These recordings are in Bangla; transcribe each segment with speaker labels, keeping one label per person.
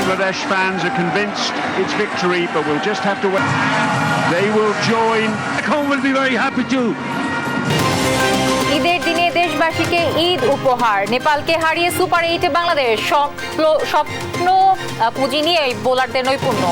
Speaker 1: Bangladesh fans are convinced it's victory, but we'll just have to wait. They will join. Kong will be very happy too.
Speaker 2: ঈদের দিনে দেশবাসীকে ঈদ উপহার, নেপালকে হারিয়ে সুপার 8 বাংলাদেশ। স্বপ্ন পুঁজি নিয়ে বোলারদের নৈপুণ্য।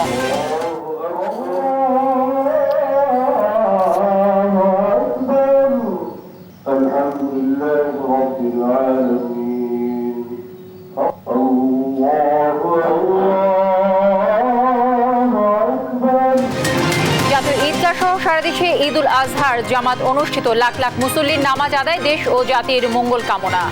Speaker 2: সারা দেশে ঈদ উল আজহার জামাত অনুষ্ঠিত, লাখ লাখ মুসল্লির নামাজ আদায়, দেশ ও জাতির মঙ্গল কামনা।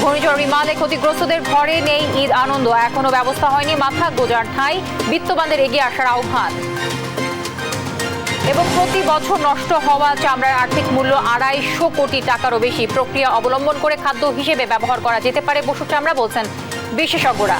Speaker 2: ঘূর্ণিঝড় রিমালে ক্ষতিগ্রস্তদের ঘরে নেই ঈদ আনন্দ, এখনো ব্যবস্থা হয়নি মাথা গোজার ঠাঁই, বিত্তবানদের এগিয়ে আসার আহ্বান। এবং প্রতি বছর নষ্ট হওয়া চামড়ার আর্থিক মূল্য 250 কোটি টাকারও বেশি, প্রক্রিয়া অবলম্বন করে খাদ্য হিসেবে ব্যবহার করা যেতে পারে পশুর চামড়া, বলছেন বিশেষজ্ঞরা।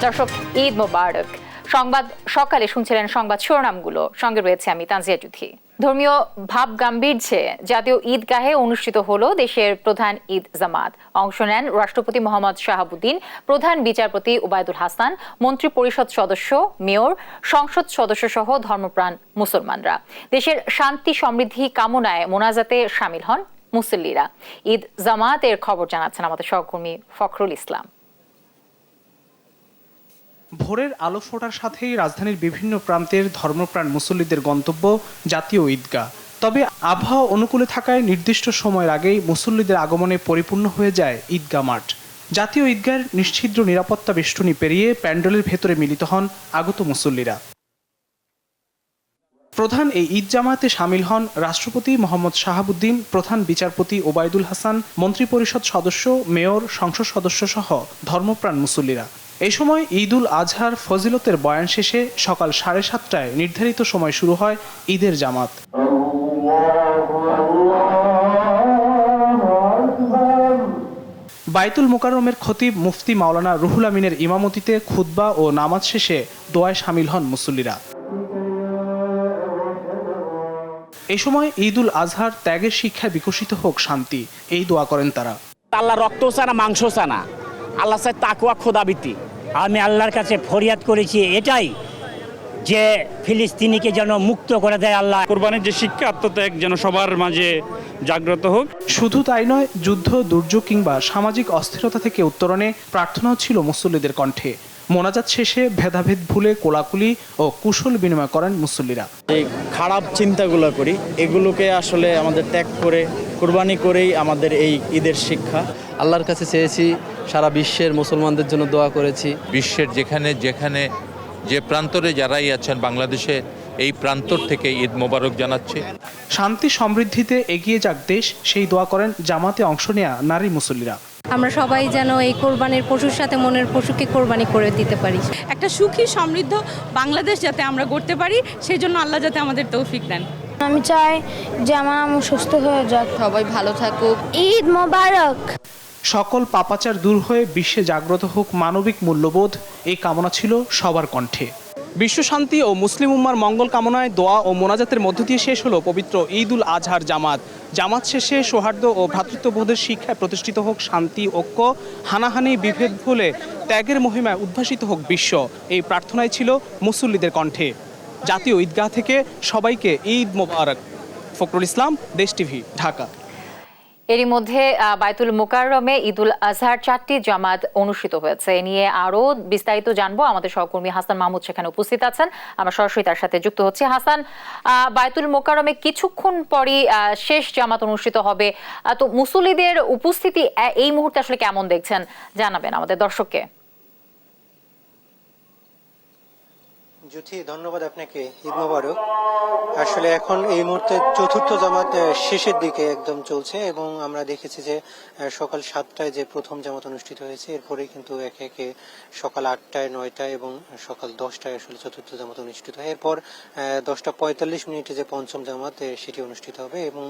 Speaker 2: দর্শক, ঈদ মোবারক। সংবাদ সকালে শুনছিলেন সংবাদ শিরোনামগুলো, সঙ্গে রয়েছে আমি তানজিয়া জুথি। ধর্মীয় ভাব গাম্ভীর্যে জাতীয় ঈদগাহে অনুষ্ঠিত হলো দেশের প্রধান ঈদ জামাত। অংশ নেন রাষ্ট্রপতি মোহাম্মদ শাহাবুদ্দিন, প্রধান বিচারপতি ওবায়দুল হাসান, মন্ত্রী পরিষদ সদস্য, মেয়র, সংসদ সদস্য সহ ধর্মপ্রাণ মুসলমানরা। দেশের শান্তি সমৃদ্ধি কামনায় মোনাজাতে শামিল হন মুসল্লিরা। ঈদ জামাতের খবর জানাচ্ছেন আমাদের সহকর্মী ফখরুল ইসলাম।
Speaker 3: ভোরের আলো ফোটার সাথেই রাজধানীর বিভিন্ন প্রান্তের ধর্মপ্রাণ মুসল্লিদের গন্তব্য জাতীয় ঈদগাহ। তবে আবহাওয়া অনুকূলে থাকায় নির্দিষ্ট সময়ের আগেই মুসল্লিদের আগমনে পরিপূর্ণ হয়ে যায় ঈদগাহ মাঠ। জাতীয় ঈদগাহের নিশ্ছিদ্র নিরাপত্তা বেষ্টনী পেরিয়ে প্যান্ডেলের ভেতরে মিলিত হন আগত মুসল্লিরা। প্রধান এই ঈদ জামায়াতে শামিল হন রাষ্ট্রপতি মোহাম্মদ শাহাবুদ্দিন, প্রধান বিচারপতি ওবায়দুল হাসান, মন্ত্রিপরিষদ সদস্য, মেয়র, সংসদ সদস্য সহ ধর্মপ্রাণ মুসল্লিরা। এই সময় ঈদ উল আজহার ফজিলতের বয়ান শেষে সকাল 7:30টায় নির্ধারিত সময় শুরু হয় ঈদের জামাত। বাইতুল মোকাররমের খতিব মুফতি মাওলানা রুহুল আমিনের ইমামতিতে খুতবা ও নামাজ শেষে দোয়ায় শামিল হন মুসল্লিরা। এই সময় ঈদ উল আজহার ত্যাগের শিক্ষায় বিকশিত হোক শান্তি, এই দোয়া করেন তারা।
Speaker 4: আল্লাহ রক্ত চানা, মাংস চানা, আল্লাহ চাই তাকওয়া খোদাবৃত্তি। আমি আল্লাহর কাছে ফরিয়াদ করেছি এটাই, যে ফিলিস্তিনিকে যেন মুক্ত করে দেয় আল্লাহ।
Speaker 5: কোরবানির যে শিক্ষা, আত্মত্যাগ যেন সবার মাঝে জাগ্রত হোক।
Speaker 3: শুধু তাই নয়, যুদ্ধ, দুর্যোগ কিংবা সামাজিক অস্থিরতা থেকে উত্তরণে প্রার্থনাও ছিল মুসল্লিদের কণ্ঠে। মোনাজাত শেষে ভেদাভেদ ভুলে কোলাকুলি ও কুশল বিনিময় করেন মুসল্লিরা।
Speaker 6: এই খারাপ চিন্তাগুলো করি, এগুলোকে আসলে আমাদের ত্যাগ করে কুরবানি করেই আমাদের এই ঈদের শিক্ষা।
Speaker 7: আল্লাহর কাছে চেয়েছি, সারা বিশ্বের মুসলমানদের জন্য দোয়া করেছি।
Speaker 8: বিশ্বের যেখানে যেখানে যে প্রান্তরে যারাই আছেন, বাংলাদেশে এই প্রান্তর থেকে ঈদ মোবারক জানাচ্ছে।
Speaker 3: শান্তি সমৃদ্ধিতে এগিয়ে যাক দেশ, সেই দোয়া করেন জামাতে অংশ নেয়া নারী মুসল্লিরা।
Speaker 9: আমরা সবাই যেন এই কোরবানির পশুর সাথে মনের পশুকে কোরবানি করে দিতে পারি।
Speaker 10: একটা সুখী সমৃদ্ধ বাংলাদেশ যাতে আমরা গড়তে পারি, সেই জন্য আল্লাহ যাতে আমাদের তৌফিক দেন।
Speaker 9: আমি চাই যে আমার আম্মু সুস্থ হয়ে যাক,
Speaker 10: সবাই ভালো থাকুক।
Speaker 9: ঈদ মোবারক।
Speaker 3: সকল পাপাচার দূর হয়ে বিশ্বে জাগ্রত হোক মানবিক মূল্যবোধ, এই কামনা ছিল সবার কণ্ঠে। বিশ্ব শান্তি ও মুসলিম উম্মার মঙ্গল কামনায় দোয়া ও মোনাজাতের মধ্য দিয়ে শেষ হলো পবিত্র ঈদ উল আজহার জামাত। জামাত শেষে সৌহার্দ্য ও ভ্রাতৃত্ববোধের শিক্ষায় প্রতিষ্ঠিত হোক শান্তি, ঐক্য, হানাহানি, বিভেদ ভুলে ত্যাগের মহিমায় উদ্ভাসিত হোক বিশ্ব, এই প্রার্থনাই ছিল মুসল্লিদের কণ্ঠে। জাতীয় ঈদগাহ থেকে সবাইকে ঈদ মোবারক। ফখরুল ইসলাম, দেশ টিভি, ঢাকা।
Speaker 2: এরই মধ্যে বাইতুল মোকাররমে ঈদ উল আজহার 4টি জামাত অনুষ্ঠিত হয়েছে। এ নিয়ে আরো বিস্তারিত জানবো, আমাদের সহকর্মী হাসান মাহমুদ সেখানে উপস্থিত আছেন, আমরা সরাসরি তার সাথে যুক্ত হচ্ছি। হাসান, বাইতুল মোকাররমে কিছুক্ষণ পরই শেষ জামাত অনুষ্ঠিত হবে, তো মুসল্লিদের উপস্থিতি এই মুহূর্তে আসলে কেমন দেখছেন জানাবেন আমাদের দর্শককে।
Speaker 11: জ্যোতি, ধন্যবাদ আপনাকে। ঈদ মোবারক। আসলে এখন এই মুহূর্তে চতুর্থ জামাত শেষের দিকে একদম চলছে এবং আমরা দেখেছি যে সকাল 7টায় যে প্রথম জামাত অনুষ্ঠিত হয়েছে, এরপরে কিন্তু একে একে সকাল 8টায়, 9টায় এবং সকাল 10টায় আসলে চতুর্থ জামাত অনুষ্ঠিত হয়। এরপর 10:45 যে পঞ্চম জামাত সেটি অনুষ্ঠিত হবে এবং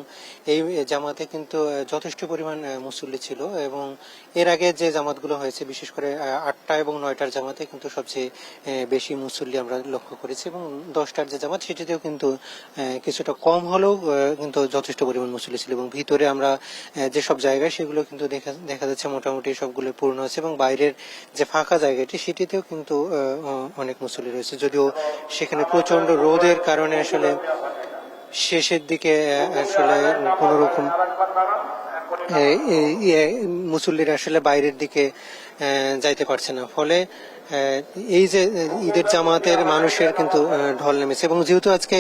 Speaker 11: এই জামাতে কিন্তু যথেষ্ট পরিমাণ মুসল্লি ছিল এবং এর আগে যে জামাতগুলো হয়েছে, বিশেষ করে 8টা এবং 9টার জামাতে কিন্তু সবচেয়ে বেশি মুসল্লি আমরা লক্ষ্য করেছি এবং 10টার যে জামাত সেটিতেও কিন্তু কিছুটা কম হলেও কিন্তু যথেষ্ট পরিমাণ মুসল্লি ছিল এবং ভিতরে আমরা যেসব জায়গায় সেগুলো কিন্তু দেখা যাচ্ছে মোটামুটি সবগুলো পূর্ণ আছে এবং বাইরের যে ফাঁকা জায়গাটি সেটিতেও কিন্তু অনেক মুসল্লি রয়েছে, যদিও সেখানে প্রচন্ড রোদের কারণে আসলে শেষের দিকে আসলে কোন রকম মুসল্লিরা আসলে বাইরের দিকে যাইতে পারছে না, ফলে এই যে ঈদের জামাতের মানুষের কিন্তু ঢল নেমেছে এবং যেহেতু আজকে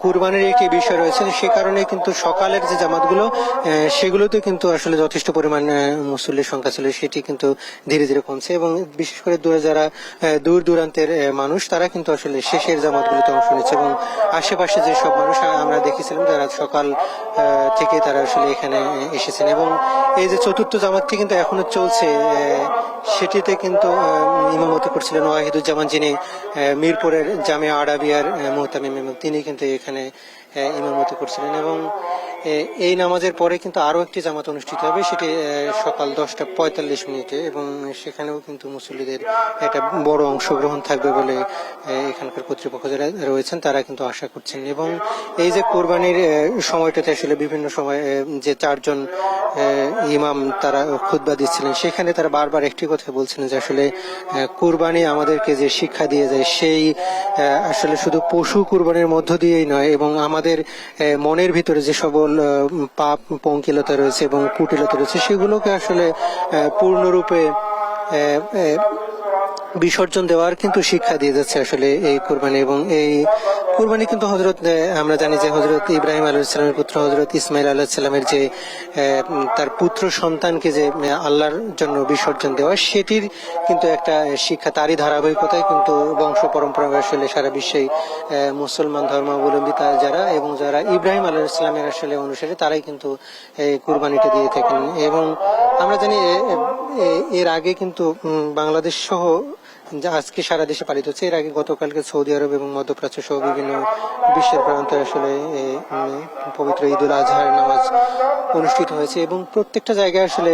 Speaker 11: কুরবানির একটি বিষয় রয়েছে সে কারণে কিন্তু সকালের যে জামাতগুলো সেগুলোতে কিন্তু আসলে যথেষ্ট পরিমাণ মুসল্লির সংখ্যা ছিল, সেটি কিন্তু ধীরে ধীরে কমছে এবং বিশেষ করে যারা দূর দূরান্তের মানুষ তারা কিন্তু আসলে শেষের জামাতগুলোতে অংশ নিচ্ছে এবং আশেপাশে যে সব মানুষ আমরা দেখেছিলাম যারা সকাল থেকে তারা আসলে এখানে এসেছেন এবং এই যে চতুর্থ জামাতটি কিন্তু এখনো চলছে, সেটিতে কিন্তু ইমামতি করছিলেন ওয়াহিদুজ্জামান, যিনি মিরপুরের জামিয়া আরাবিয়ার মুহতামিম ইমাম, তিনি কিন্তু এখানে ইমামতি করছিলেন এবং এই নামাজের পরে কিন্তু আরো একটি জামাত অনুষ্ঠিত হবে, সেটি সকাল 10:45 এবং সেখানেও কিন্তু মুসল্লিদের একটা বড় অংশগ্রহণ থাকবে বলে এখানকার কর্তৃপক্ষ যারা রয়েছেন তারা কিন্তু আশা করছেন এবং এই যে কোরবানির সময়টাতে আসলে বিভিন্ন সময় যে 4 জন ইমাম তারা খুতবা দিচ্ছিলেন সেখানে তারা বারবার একটি কথা বলছিলেন যে আসলে কোরবানি আমাদেরকে যে শিক্ষা দিয়ে যায় সেই আসলে শুধু পশু কোরবানির মধ্য দিয়েই নয় এবং আমাদের মনের ভিতরে যে সকল পাপ পঙ্কিলতা রয়েছে এবং কুটিলতা রয়েছে সেগুলোকে আসলে পূর্ণরূপে বিসর্জন দেওয়ার কিন্তু শিক্ষা দিয়ে যাচ্ছে আসলে এই কোরবানি এবং এই কোরবানি কিন্তু হযরত আমরা জানি যে হযরত ইব্রাহিম আলাইহিস সালামের পুত্র হযরত ইসমাইল আলাইহিস সালামের যে তার পুত্র সন্তানকে যে আল্লাহর জন্য বিসর্জন দেওয়া সেটির কিন্তু একটা শিক্ষা, তারই ধারাবাহিকতায় কিন্তু বংশ পরম্পরা আসলে সারা বিশ্বে মুসলমান ধর্মাবলম্বী যারা এবং যারা ইব্রাহিম আলাইহিস সালামের আসলে অনুসারী তারাই কিন্তু এই কোরবানিটা দিয়ে থাকেন এবং আমরা জানি এর আগে কিন্তু বাংলাদেশ সহ আজকে সারা দেশে পালিত হচ্ছে, এর আগে গতকালকে সৌদি আরব এবং মধ্যপ্রাচ্য সহ বিভিন্ন বিশ্বের প্রান্তে আসলে পবিত্র ঈদুল আজহার নামাজ অনুষ্ঠিত হয়েছে এবং প্রত্যেকটা জায়গায় আসলে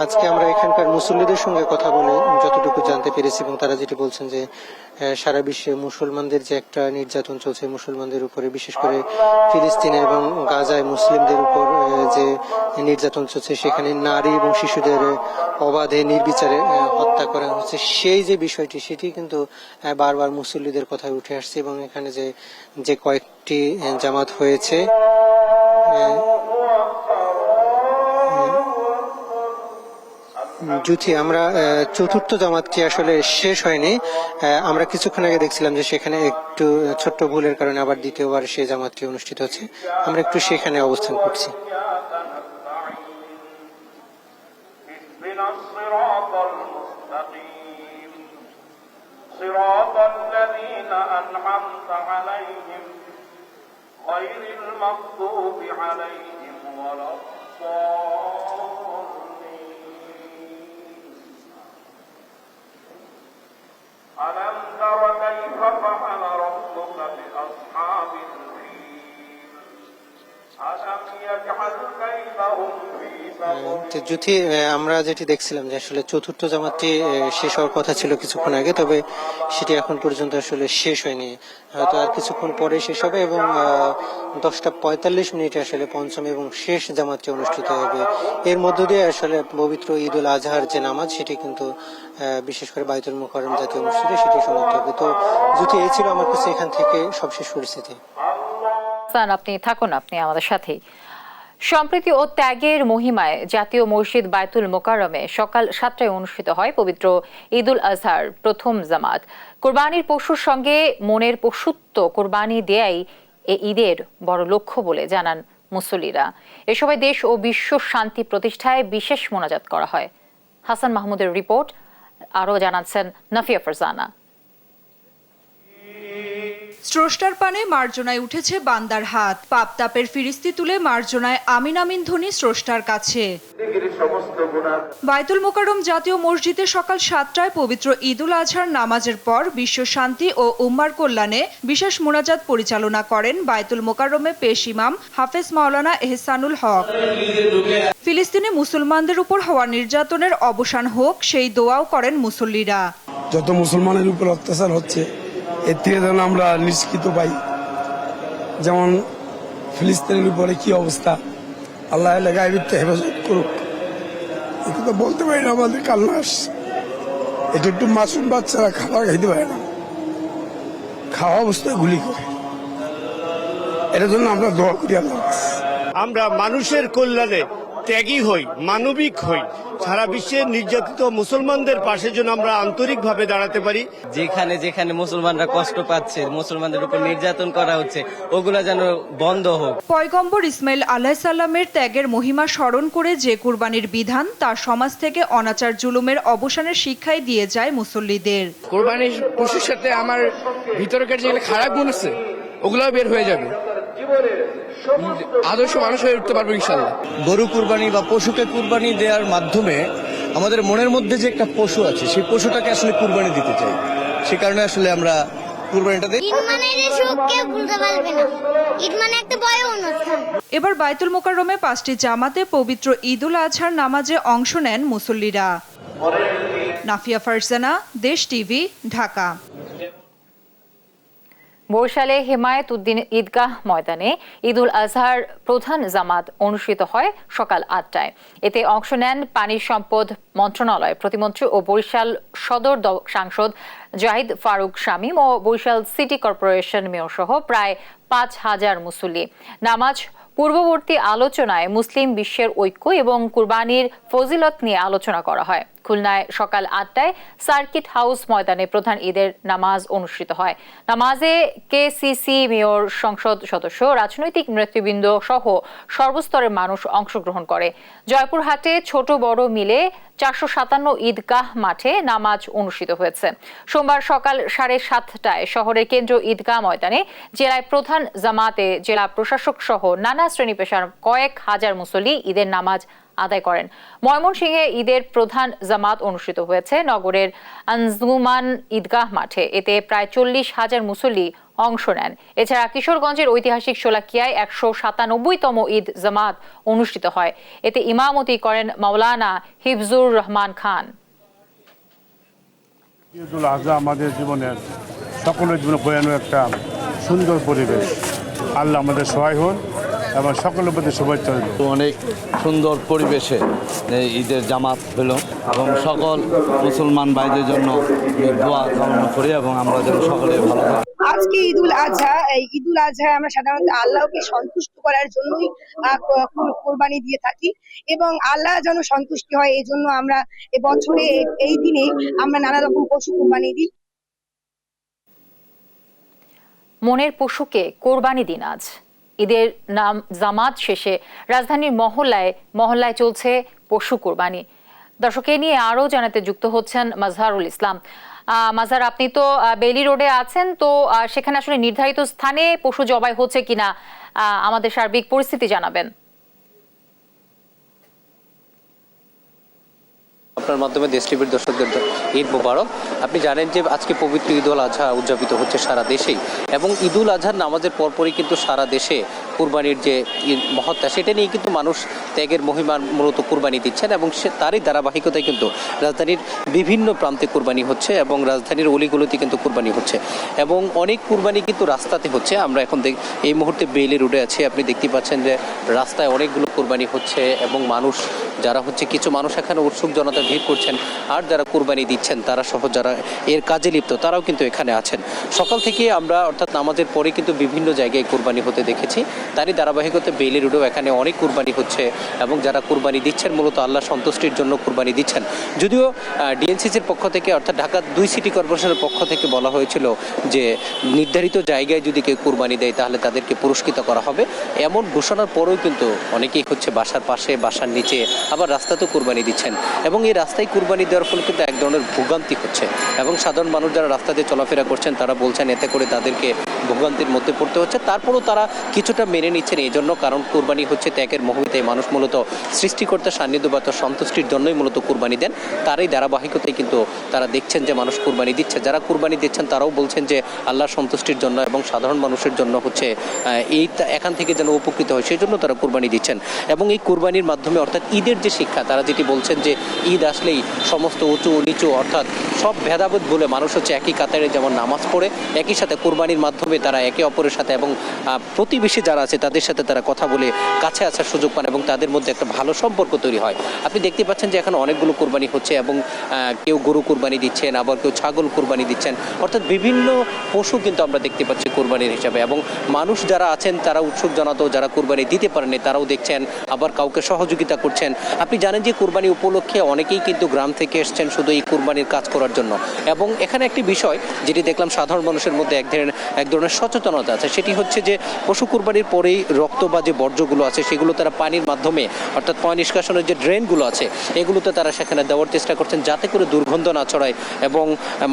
Speaker 11: আজকে আমরা এখানকার মুসল্লিদের সঙ্গে কথা বলে যতটুকু জানতে পেরেছি এবং তারা যেটি বলছেন যে সারা বিশ্বে মুসলমানদের যে একটা নির্যাতন চলছে মুসলমানদের উপরে, বিশেষ করে ফিলিস্তিনে এবং গাজায় মুসলিমদের উপর যে নির্যাতন চলছে, সেখানে নারী এবং শিশুদের অবাধে নির্বিচারে হত্যা করা হচ্ছে, সেই যে বিষয়টি সেটি কিন্তু বারবার মুসল্লিদের কথায় উঠে আসছে এবং এখানে যে কয়েকটি জামাত হয়েছে জুথি, আমরা চতুর্থ জামাতটি আসলে শেষ হয়নি, আমরা কিছুক্ষণ আগে দেখছিলাম যে সেখানে একটু ছোট্ট ভুলের কারণে আবার দ্বিতীয়বার সেই জামাতটি অনুষ্ঠিত হচ্ছে, আমরা একটু সেখানে অবস্থান করছি।
Speaker 12: ألم تر كيف فعل ربك بأصحاب الفيل ألم يجعل كيدهم في تضليل।
Speaker 11: জ্যোতি, আমরা যেটি দেখছিলাম যে আসলে চতুর্থ জামাতটি শেষ হওয়ার কথা ছিল কিছুক্ষণ আগে, তবে সেটি এখন পর্যন্ত আসলে শেষ হয়নি, হয়তো আর কিছুক্ষণ পরে শেষ হবে এবং 10:45 আসলে পঞ্চম এবং শেষ জামাতটি অনুষ্ঠিত হবে। এর মধ্য দিয়ে আসলে পবিত্র ঈদুল আজহার যে নামাজ সেটি কিন্তু বিশেষ করে বাইতুল মুকাররম জাতীয় মসজিদে সেটি সমাপ্ত হবে। তো যদি এই ছিল আমার কাছে এখান থেকে সবশেষ পরিস্থিতি।
Speaker 2: আপনি থাকুন, আপনি আমাদের সাথেই। সম্প্রীতি ও ত্যাগের মহিমায় জাতীয় মসজিদ বায়তুল মোকাররমে সকাল 7টায় অনুষ্ঠিত হয় পবিত্র ঈদুল আজহার প্রথম জামাত। কোরবানির পশুর সঙ্গে মনের পশুত্ব কোরবানি দেয়াই এ ঈদের বড় লক্ষ্য বলে জানান মুসল্লিরা। এ সময় দেশ ও বিশ্ব শান্তি প্রতিষ্ঠায় বিশেষ মোনাজাত করা হয়। হাসান মাহমুদের রিপোর্ট, আরও জানাচ্ছেন নাফিয়া ফারজানা।
Speaker 13: স্রষ্টার পানে মার্জনায় উঠেছে বান্দার হাত, পাপ তাপের ফিরিস্তি তুলে মার্জনায় আমিন আমিন ধ্বনি স্রষ্টার কাছে। বায়তুল মোকাররম জাতীয় মসজিদে সকাল 7টায় পবিত্র ঈদুল আজহার নামাজের পর বিশ্ব শান্তি ও উম্মার কল্যাণে বিশেষ মোনাজাত পরিচালনা করেন বায়তুল মোকাররমে পেশ ইমাম হাফেজ মাওলানা এহসানুল হক। ফিলিস্তিনে মুসলমানদের উপর হওয়া নির্যাতনের অবসান হোক সেই দোয়াও করেন মুসল্লিরা।
Speaker 14: যত মুসলমানের উপর অত্যাচার হচ্ছে এর থেকে যেন আমরা নিষ্কৃত পাই। যেমন ফিলিস্তিনের উপরে কি অবস্থা, আল্লাহ এলাকায় হেফাজত করুক। এ কথা বলতে পারি না, আমাদের কান্না আসছে। এটা একটু মাসুম বাচ্চারা খাবার খাইতে পারে না, খাওয়া অবস্থায় গুলি করে। এটার জন্য আমরা দোয়া করি আল্লাহ।
Speaker 15: আমরা মানুষের কল্যাণে ত্যাগী হই, মানবিক হই, সারা বিশ্বের নির্যাতিত মুসলমানদের পাশে যেন আমরা আন্তরিকভাবে দাঁড়াতে পারি।
Speaker 16: যেখানে যেখানে মুসলমানরা কষ্ট পাচ্ছে, মুসলমানদের উপর নির্যাতন করা হচ্ছে, ওগুলা যেন বন্ধ হোক।
Speaker 13: পয়গম্বর ইসমাইল আলাইহিসসালামের ত্যাগের মহিমা স্মরণ করে যে কুরবানির বিধান, তার সমাজ থেকে অনাচার জুলুমের অবসানের শিক্ষাই দিয়ে যায় মুসল্লিদের।
Speaker 17: কুরবানির পশুর সাথে আমার ভিতরকার যেগুলো খারাপ গুণ আছে ওগুলাও বের হয়ে যাবে, আদর্শ মানুষ হয়ে উঠতে পারবো ইনশাআল্লাহ।
Speaker 6: গরু কুরবানি বা পশুকে কুরবানি দেওয়ার মাধ্যমে আমাদের মনের মধ্যে যে একটা পশু আছে, সেই পশুটাকে আসলে কুরবানি দিতে চাই। সে কারণে আসলে আমরা কুরবানিটা দিই।
Speaker 13: এবার বায়তুল মোকাররমে 5টি জামাতে পবিত্র ঈদুল আজহার নামাজে অংশ নেন মুসল্লিরা। নাফিয়া ফারজানা, দেশ টিভি, ঢাকা।
Speaker 2: বরিশালে হেমায়েত উদ্দিন ঈদগাহ ময়দানে ঈদুল আজহার প্রধান জামাত অনুষ্ঠিত হয় সকাল 8টায়। এতে অংশ নেন পানি সম্পদ মন্ত্রণালয় প্রতিমন্ত্রী ও বরিশাল সদর সাংসদ জাহিদ ফারুক শামীম ও বরিশাল সিটি কর্পোরেশন মেয়র সহ প্রায় 5000 মুসল্লি। নামাজ পূর্ববর্তী আলোচনায় মুসলিম বিশ্বের ঐক্য এবং কুরবানির ফজিলত নিয়ে আলোচনা করা হয়। খুলনায় সকাল 8টায় সার্কিট হাউস ময়দানে প্রধান ঈদের নামাজ অনুষ্ঠিত হয়। নামাজে কেসিসি মেয়র, সংসদ সদস্য, রাজনৈতিক নেতৃবৃন্দ সহ সর্বস্তরের মানুষ অংশগ্রহণ করে। জয়পুরহাটে ছোট বড় মিলে 457 ঈদগাহ মাঠে নামাজ অনুষ্ঠিত হয়েছে। সোমবার সকাল 7:30টায় শহরের কেন্দ্রীয় ঈদগাহ ময়দানে জেলায় প্রধান জামাতে জেলা প্রশাসক সহ নানা শ্রেণী পেশার কয়েক হাজার মুসল্লি ঈদের নামাজ আদায় করেন। ময়মনসিংহে ঈদের প্রধান জামাত অনুষ্ঠিত হয়েছে নগরের আঞ্জুমান ঈদগাহ মাঠে। এতে প্রায় 40,000 মুসল্লি অংশ নেন। এছাড়া কিশোরগঞ্জের ঐতিহাসিক শোলাকিয়ায় 197তম ঈদ জামাত অনুষ্ঠিত হয়। এতে ইমামতি করেন মাওলানা হিফজুর রহমান খান।
Speaker 18: ঈদুল আজহা আমাদের জীবনের সকলের জীবনে বয়ানো একটা সুন্দর পরিবেশ। আল্লাহ আমাদের সহায় হন এবং সকলের প্রতি শুভেচ্ছা রইল।
Speaker 7: অনেক সুন্দর পরিবেশে ঈদের জামাত হলো এবং সকল মুসলমান ভাইদের জন্য দোয়া কামনা করি এবং আমরা যেন সকলে ভালো থাকি।
Speaker 19: আজকে ঈদুল আজহা, এই ঈদুল আজহায় আমরা সাধারণত আল্লাহকে সন্তুষ্ট করার জন্যই কোরবানি দিয়ে থাকি এবং আল্লাহ যেন সন্তুষ্টি হয় এই জন্য আমরা বছরে এই দিনে আমরা নানা রকম পশু কোরবানি দিই।
Speaker 2: মনের পশুকে কোরবানি দিন আজ। ঈদের নাম জামাত শেষে রাজধানীর মহল্লায় চলছে পশু কোরবানি। দর্শককে নিয়ে আরো জানাতে যুক্ত হচ্ছেন মাজহারুল ইসলাম। মাজহার, আপনি তো বেইলি রোডে আছেন, তো সেখানে আসলে নির্ধারিত স্থানে পশু জবাই হচ্ছে কিনা আমাদের সার্বিক পরিস্থিতি জানাবেন।
Speaker 20: আপনার মাধ্যমে দেশ টিভির দর্শকদের ঈদ মোবারক। আপনি জানেন যে আজকে পবিত্র ঈদুল আজহা উদযাপিত হচ্ছে সারা দেশেই এবং ঈদুল আজহার নামাজের পরপরই কিন্তু সারা দেশে কুরবানির যে মহত্তা সেটা নিয়ে কিন্তু মানুষ ত্যাগের মহিমার মূলত কুরবানি দিচ্ছেন এবং তারই ধারাবাহিকতায় কিন্তু রাজধানীর বিভিন্ন প্রান্তে কুরবানি হচ্ছে এবং রাজধানীর অলিগুলোতে কিন্তু কুরবানি হচ্ছে এবং অনেক কুরবানি কিন্তু রাস্তাতে হচ্ছে। আমরা এখন এই মুহূর্তে বেইলি রোডে আছি, আপনি দেখতে পাচ্ছেন যে রাস্তায় অনেকগুলো কুরবানি হচ্ছে এবং মানুষ যারা হচ্ছে কিছু মানুষ এখানে উৎসুক জনতা ভিড় করছেন আর যারা কুরবানি দিচ্ছেন তারা সহ যারা এর কাজে লিপ্ত তারাও কিন্তু এখানে আছেন। সকাল থেকে আমরা অর্থাৎ নামাজের পরে কিন্তু বিভিন্ন জায়গায় কুরবানি হতে দেখেছি, তারই ধারাবাহিকতা বেইলি রোডেও এখানে অনেক কুরবানি হচ্ছে এবং যারা কুরবানি দিচ্ছেন মূলত আল্লাহ সন্তুষ্টির জন্য কুরবানি দিচ্ছেন। যদিও ডিএনসিসির পক্ষ থেকে অর্থাৎ ঢাকা 2 সিটি কর্পোরেশনের পক্ষ থেকে বলা হয়েছিল যে নির্ধারিত জায়গায় যদি কেউ কুরবানি দেয় তাহলে তাদেরকে পুরস্কৃত করা হবে, এমন ঘোষণার পরেও কিন্তু অনেকেই হচ্ছে বাসার পাশে, বাসার নিচে, আবার রাস্তাতেও কুরবানি দিচ্ছেন এবং এই রাস্তায় কুরবানি দেওয়ার ফলে কিন্তু এক ধরনের ভোগান্তি হচ্ছে এবং সাধারণ মানুষ যারা রাস্তাতে চলাফেরা করছেন তারা বলছেন এতে করে তাদেরকে ভোগান্তির মধ্যে পড়তে হচ্ছে। তারপরেও তারা কিছুটা মেনে নিচ্ছেন এই জন্য, কারণ কুরবানি হচ্ছে ত্যাগের মহিমায় মানুষ মূলত সৃষ্টিকর্তার সান্নিধ্য বা সন্তুষ্টির জন্যই মূলত কুরবানি দেন। তারই ধারাবাহিকতায় কিন্তু তারা দেখছেন যে মানুষ কুরবানি দিচ্ছে, যারা কুরবানি দিচ্ছেন তারাও বলছেন যে আল্লাহর সন্তুষ্টির জন্য এবং সাধারণ মানুষের জন্য হচ্ছে এখান থেকে যেন উপকৃত হয় সেই জন্য তারা কুরবানি দিচ্ছেন এবং এই কুরবানির মাধ্যমে অর্থাৎ ঈদের যে শিক্ষা, তারা যেটি বলছেন যে ঈদ আসলেই সমস্ত উঁচু নিচু অর্থাৎ সব ভেদাভেদ বলে মানুষ হচ্ছে একই কাতারে যেমন নামাজ পড়ে, একই সাথে কোরবানির মাধ্যমে তারা একে অপরের সাথে এবং প্রতিবেশী যারা আছে তাদের সাথে তারা কথা বলে কাছে আসার সুযোগ পান এবং তাদের মধ্যে একটা ভালো সম্পর্ক তৈরি হয়। আপনি দেখতে পাচ্ছেন যে এখন অনেকগুলো কোরবানি হচ্ছে এবং কেউ গরু কোরবানি দিচ্ছেন, আবার কেউ ছাগল কোরবানি দিচ্ছেন, অর্থাৎ বিভিন্ন পশু কিন্তু আমরা দেখতে পাচ্ছি কোরবানির হিসাবে। এবং মানুষ যারা আছেন তারা উৎসুক জনাতো, যারা কোরবানি দিতে পারেনি তারাও দেখছেন, আবার কাউকে সহযোগিতা করছেন। আপনি জানেন যে কোরবানি উপলক্ষে অনেকেই কিন্তু গ্রাম থেকে এসছেন শুধু এই কোরবানির কাজ করার জন্য। এবং এখানে একটি বিষয় যেটি দেখলাম সাধারণ মানুষের মধ্যে এক ধরনের সচেতনতা আছে, সেটি হচ্ছে যে পশু কোরবানির পরেই রক্ত বা যে বর্জ্যগুলো আছে সেগুলো তারা পানির মাধ্যমে অর্থাৎ পয় নিষ্কাশনের যে ড্রেনগুলো আছে এগুলোতে তারা সেখানে দেওয়ার চেষ্টা করছেন যাতে করে দুর্গন্ধ না ছড়ায় এবং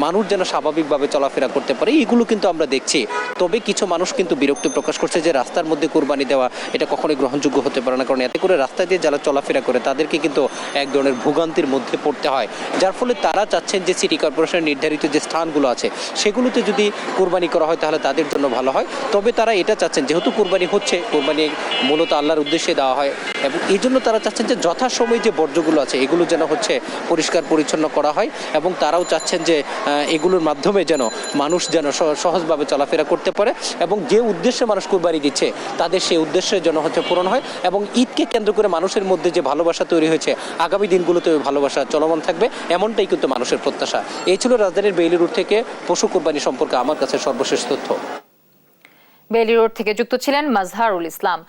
Speaker 20: মানুষ যেন স্বাভাবিকভাবে চলাফেরা করতে পারে। এগুলো কিন্তু আমরা দেখছি। তবে কিছু মানুষ কিন্তু বিরক্তি প্রকাশ করছে যে রাস্তার মধ্যে কোরবানি দেওয়া এটা কখনোই গ্রহণযোগ্য হতে পারে না, কারণ এতে করে রাস্তায় দিয়ে যারা চলাফেরা করে তাদেরকে কিন্তু এক ধরনের ভোগান্তির মধ্যে পড়তে হয়। যার ফলে তারা চাচ্ছেন যে সিটি কর্পোরেশনের নির্ধারিত যে স্থানগুলো আছে সেগুলোতে যদি কোরবানি করা হয় তাহলে তাদের জন্য ভালো হয়। তবে তারা এটা চাচ্ছেন যেহেতু কোরবানি হচ্ছে, কোরবানি মূলত আল্লাহর উদ্দেশ্যে দেওয়া হয় এবং এই জন্য তারা চাচ্ছেন যে যথাসময়ে যে বর্জ্যগুলো আছে এগুলো যেন হচ্ছে পরিষ্কার পরিচ্ছন্ন করা হয় এবং তারাও চাচ্ছেন যে এগুলোর মাধ্যমে যেন মানুষ যেন সহজভাবে চলাফেরা করতে পারে এবং যে উদ্দেশ্যে মানুষ কোরবানি দিচ্ছে তাদের সেই উদ্দেশ্যের জন্য হচ্ছে পূরণ হয় এবং ঈদকে কেন্দ্র করে মানুষের মধ্যে যে ভালোবাসা তৈরি হয়েছে আগামী দিনগুলোতে ওই ভালোবাসা চলমান থাকবে, এমনটাই কিন্তু মানুষের প্রত্যাশা। এই ছিল রাজধানীর বেইলি রোড থেকে পশু কোরবানি সম্পর্কে আমার কাছে সর্বশেষ তথ্য।
Speaker 2: বেইলি রোড থেকে যুক্ত ছিলেন মাজহারুল ইসলাম।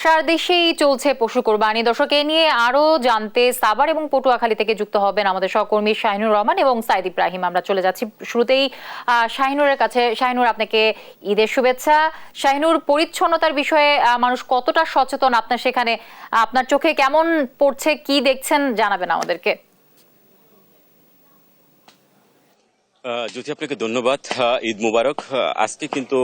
Speaker 2: সারা দেশেই চলছে পশু কোরবানি। দর্শক, এ নিয়ে আরো জানতে সাভার এবং পটুয়াখালী থেকে যুক্ত হবেন আমাদের সহকর্মী শাহিনুর রহমান এবং সাইদ ইব্রাহিম। আমরা চলে যাচ্ছি শুরুতেই শাহিনুরের কাছে। শাহিনুর, আপনাকে ঈদের শুভেচ্ছা। শাহিনুর, পরিচ্ছন্নতার বিষয়ে মানুষ কতটা সচেতন আপনার সেখানে, আপনার চোখে কেমন পড়ছে, কি দেখছেন জানাবেন আমাদেরকে।
Speaker 21: জ্যোতি, আপনাকে ধন্যবাদ। ঈদ মুবারক। আজকে কিন্তু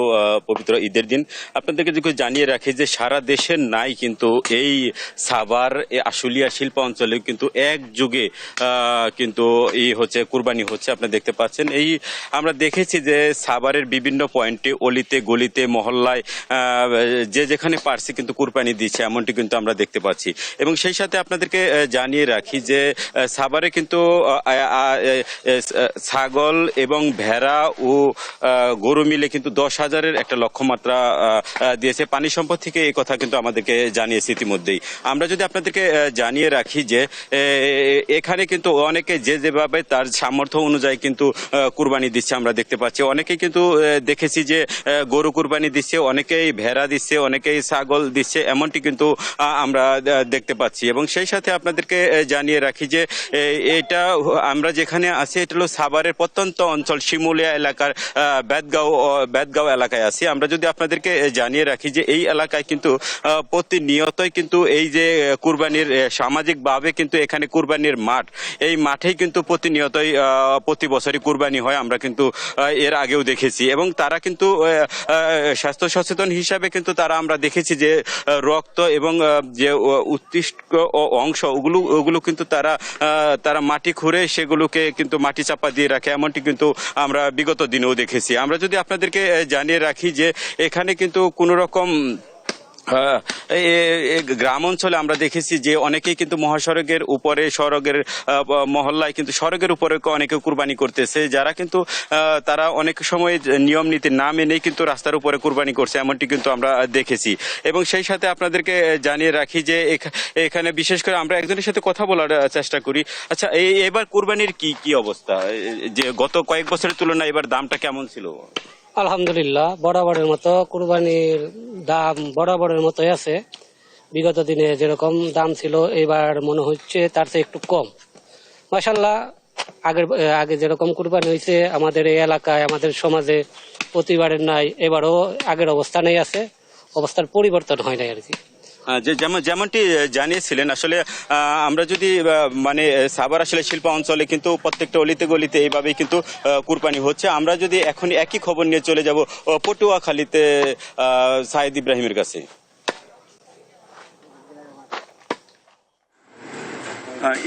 Speaker 21: পবিত্র ঈদের দিন। আপনাদেরকে যদি জানিয়ে রাখি যে সারা দেশের নাই কিন্তু এই সাভার আশুলিয়া শিল্প অঞ্চলে কিন্তু এক যুগে কিন্তু এই হচ্ছে কুরবানি হচ্ছে। আপনারা দেখতে পাচ্ছেন, এই আমরা দেখেছি যে সাভারের বিভিন্ন পয়েন্টে, অলিতে গলিতে, মহল্লায় যে যেখানে পারছে কিন্তু কুরবানি দিচ্ছে, এমনটি কিন্তু আমরা দেখতে পাচ্ছি। এবং সেই সাথে আপনাদেরকে জানিয়ে রাখি যে সাভারে কিন্তু ছাগল এবং ভেড়া ও গরু মিলে কিন্তু 10,000-এর একটা লক্ষ্যমাত্রা দিয়েছে। পানি সম্পদ থেকে এই কথা কিন্তু আমাদেরকে জানিয়েছে ইতিমধ্যেই। আমরা যদি আপনাদেরকে জানিয়ে রাখি যে এখানে কিন্তু অনেকে যে যেভাবে তার সামর্থ্য অনুযায়ী কিন্তু কুরবানি দিচ্ছে আমরা দেখতে পাচ্ছি। অনেকেই কিন্তু দেখেছি যে গরু কুরবানি দিচ্ছে, অনেকেই ভেড়া দিচ্ছে, অনেকেই ছাগল দিচ্ছে, এমনটি কিন্তু আমরা দেখতে পাচ্ছি। এবং সেই সাথে আপনাদেরকে জানিয়ে রাখি যে এটা আমরা যেখানে আছি এটা হলো সাভারের প্রত্যন্ত অঞ্চল শিমুলিয়া এলাকার বেদগাঁও এলাকায় আছি। আমরা যদি আপনাদেরকে জানিয়ে রাখি যে এই এলাকায় কিন্তু প্রতিনিয়তই কিন্তু এই যে কুরবানির সামাজিকভাবে কিন্তু এখানে কুরবানির মাঠ, এই মাঠেই কিন্তু প্রতিনিয়তই প্রতি বছরই কুরবানি হয়। আমরা কিন্তু এর আগেও দেখেছি এবং তারা কিন্তু স্বাস্থ্য সচেতন হিসাবে কিন্তু তারা আমরা দেখেছি যে রক্ত এবং যে উৎকৃষ্ট অংশ ওগুলো কিন্তু তারা মাটি খুঁড়ে সেগুলোকে কিন্তু মাটি চাপা দিয়ে রাখে, এমনটি কিন্তু আমরা বিগত দিনেও দেখেছি। আমরা যদি আপনাদেরকে জানিয়ে রাখি যে এখানে কিন্তু কোনো রকম গ্রাম অঞ্চলে আমরা দেখেছি যে অনেকেই কিন্তু মহাসড়কের উপরে, সড়কের মহল্লায় কিন্তু সড়কের উপরে অনেকে কুরবানি করতেছে, যারা কিন্তু তারা অনেক সময় নিয়ম নীতি না মেনেই কিন্তু রাস্তার উপরে কুরবানি করছে, এমনটি কিন্তু আমরা দেখেছি। এবং সেই সাথে আপনাদেরকে জানিয়ে রাখি যে এখানে বিশেষ করে আমরা একজনের সাথে কথা বলার চেষ্টা করি। আচ্ছা, এবার কুরবানির কি অবস্থা, যে গত কয়েক বছরের তুলনায় এবার দামটা কেমন ছিল?
Speaker 22: আলহামদুলিল্লাহ, বরাবরের মতো কুরবানির দাম বরাবরের মতোই আছে। বিগত দিনে যেরকম দাম ছিল এবার মনে হচ্ছে তার চেয়ে একটু কম। মাশাআল্লাহ, আগে যেরকম কুরবানি হয়েছে আমাদের এই এলাকায়, আমাদের সমাজে প্রতিবারের নাই, এবারও আগের অবস্থানেই আছে, অবস্থার পরিবর্তন হয় নাই আর কি।
Speaker 21: যেমনটি জানিয়েছিলেন, আসলে আমরা যদি মানে সাভার আসলে শিল্প অঞ্চলে কিন্তু প্রত্যেকটা অলিতে গলিতে এইভাবেই কিন্তু কুরবানি হচ্ছে। আমরা যদি এখন একই খবর নিয়ে চলে যাব পটুয়াখালীতে সাইদ ইব্রাহিমের কাছে।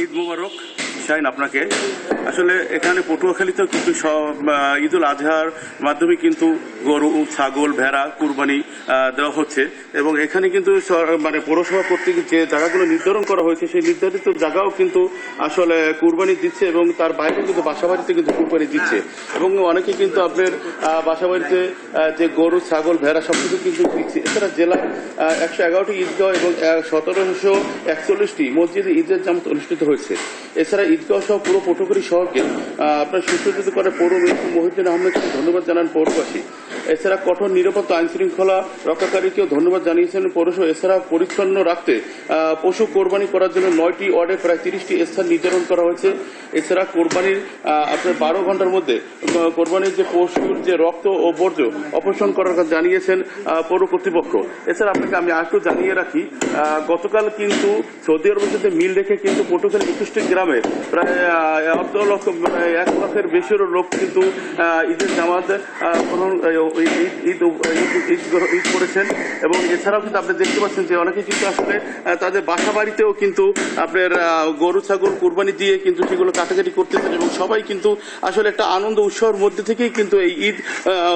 Speaker 23: ঈদ মুবারক শাহিন আপনাকে। আসলে এখানে পটুয়াখালীতেও কিন্তু ঈদুল আজহার মাধ্যমে কিন্তু গরু, ছাগল, ভেড়া কুরবানি দেওয়া হচ্ছে এবং এখানে কিন্তু মানে পৌরসভা কর্তৃক যে জায়গাগুলো নির্ধারণ করা হয়েছে সেই নির্ধারিত জায়গাও কিন্তু আসলে কুরবানি দিচ্ছে এবং তার বাইরে কিন্তু বাসাবাড়িতে কিন্তু কুরবানি দিচ্ছে এবং অনেকে কিন্তু আপনার বাসাবাড়িতে যে গরু ছাগল ভেড়া সবকিছু কিন্তু দিচ্ছে। এছাড়া জেলার 111টি ঈদগাহ এবং 1741টি মসজিদে ঈদের জামাত অনুষ্ঠিত হয়েছে। এছাড়া ঈদগাহ সহ পুরো পটুয়াখালী শহরকে আপনার সুসজ্জিত করে পৌর মেয়র মহিউদ্দিন আহমেদকে ধন্যবাদ জানান পৌরবাসী। এছাড়া কঠোর নিরাপত্তা আইন শৃঙ্খলা রক্ষাকারীকেও ধন্যবাদ জানিয়েছেন পৌরসভা। এছাড়া পরিচ্ছন্ন রাখতে পশু কোরবানি করার জন্য 9টি ওয়ার্ডে প্রায় 30টি স্থান নির্ধারণ করা হয়েছে। এছাড়া কোরবানির আপনার 12 ঘন্টার মধ্যে কোরবানির যে পশুর যে রক্ত ও বর্জ্য অপসারণ করার কথা জানিয়েছেন পৌর কর্তৃপক্ষ। এছাড়া আপনাকে আমি আরেকটু জানিয়ে রাখি, গতকাল কিন্তু সৌদি আরবের সাথে মিল রেখে কিন্তু পটুয়াখালী 21টি গ্রামে প্রায় 1 লাখের বেশি লোক কিন্তু ঈদের জামাত ঈদ করেছেন এবং এছাড়াও কিন্তু আপনি দেখতে পাচ্ছেন যে অনেকে কিন্তু আসলে তাদের বাসা বাড়িতেও কিন্তু আপনার গরু ছাগল কুরবানি দিয়ে কিন্তু সেগুলো কাটাকাটি করতেছেন এবং সবাই কিন্তু আসলে একটা আনন্দ উৎসবের মধ্যে থেকেই কিন্তু এই ঈদ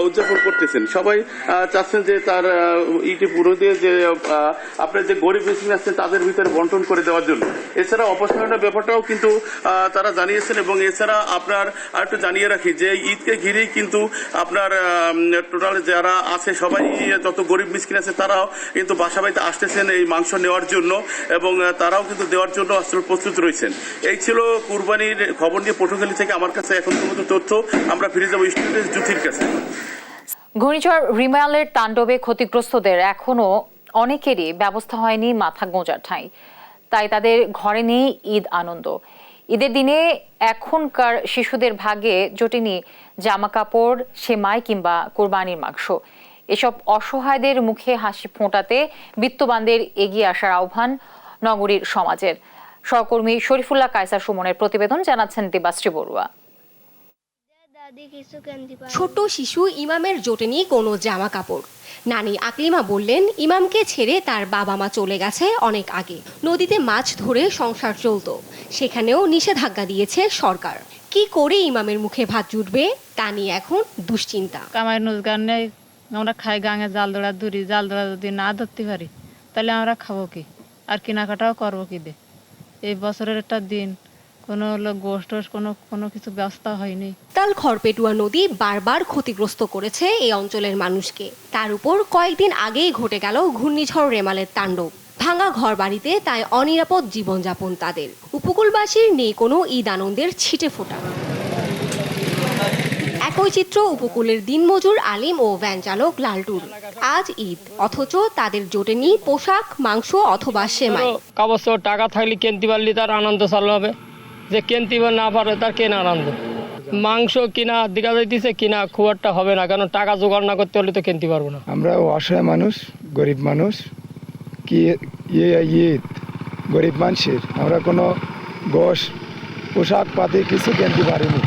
Speaker 23: উদযাপন করতেছেন। সবাই চাচ্ছেন যে তার ঈদে পুরো দিয়ে যে আপনার যে গরিব মিসকিন আছেন তাদের ভিতরে বন্টন করে দেওয়ার জন্য। এছাড়া অপসারণের ব্যাপারটাও কিন্তু তারা জানিয়েছেন এবং এছাড়া আপনার আরেকটু জানিয়ে রাখি যে ঈদকে ঘিরেই কিন্তু আপনার টোটাল যারা আছে সবাই যত গরিব মিসকিন আছে তারাও কিন্তু বাসা বাড়িতে আসতেছেন এই মাংস নেওয়ার জন্য এবং তারাও কিন্তু দেওয়ার জন্য আসলে প্রস্তুত রয়েছেন। এই ছিল কুরবানির খবর নিয়ে পটুয়াখালী থেকে আমার কাছে এখন পর্যন্ত তথ্য। আমরা ফিরে যাবো স্টুডিও জ্যোতির কাছে।
Speaker 2: ঘূর্ণিঝড় রিমালের তাণ্ডবে ক্ষতিগ্রস্তদের এখনো অনেকেরই ব্যবস্থা হয়নি মাথা গোঁজার ঠাঁই, তাই তাদের ঘরে নেই ঈদ আনন্দ। ঈদের দিনে এখনকার শিশুদের ভাগে জোটেনি জামা কাপড়, সেমাই কিংবা কোরবানির মাংস। এসব অসহায়দের মুখে হাসি ফোটাতে বিত্তবানদের এগিয়ে আসার আহ্বান নগরীর সমাজের। সহকর্মী শরীফুল্লাহ কায়সার সুমনের প্রতিবেদন, জানাচ্ছেন দেবাশ্রী বড়ুয়া।
Speaker 1: ছোট শিশু ইমামের জোটেনি কোনো জামা কাপড়। নানি আকলিমা বললেন, ইমামকে ছেড়ে তার বাবা মা চলে গেছে অনেক আগে। নদীতে মাছ ধরে সংসার চলত, সেখানেও নিষেধাজ্ঞা দিয়েছে সরকার। কি করে ইমামের মুখে ভাত জুটবে তা নিয়ে এখন দুশ্চিন্তা।
Speaker 4: কামাই রোজগার নেই, আমরা খাই গাঙে জাল দৌড়া দূরি, জাল দৌড়া যদি না ধরতে পারি তাহলে আমরা খাবো কি আর কেনাকাটাও করবো কি দে। এই বছরের একটা দিন কোনো গোষ্ঠ কোনো কিছু ব্যবস্থা হয়নি।
Speaker 1: তাল খড়পেটুয়া নদী বারবার ক্ষতিগ্রস্ত করেছে এই অঞ্চলের মানুষকে। তার উপর কয়েকদিন আগেই ঘটে গেল ঘূর্ণিঝড় রেমালের তাণ্ডব। ভাঙা ঘর বাড়িতে তাই অনিরাপদ জীবনযাপন তাদের। উপকূলবাসীর নেই কোনো ঈদ আনন্দের ছিটে ফোটা। একই চিত্র উপকূলের দিনমজুর আলিম ও ভ্যান চালক লালটুর। আজ ঈদ, অথচ তাদের জোটেনি পোশাক, মাংস অথবা সেমাই।
Speaker 5: কাগজ টাকা থাকলে কিনতে পারলে তার আনন্দ চালু হবে, যে কিনতে না পারে তার কেনা আনন্দ। মাংস কিনা দেখা যাইতেছে, কিনা খুব একটা হবে না, কারণ টাকা জোগাড় না করতে হলে তো কিনতে পারবো না।
Speaker 14: আমরা অসহায় মানুষ, গরিব মানুষ, কি ঈদ গরিব মানুষের, আমরা কোনো গোশ পোশাক পাতি কিছু কিনতে পারিনি।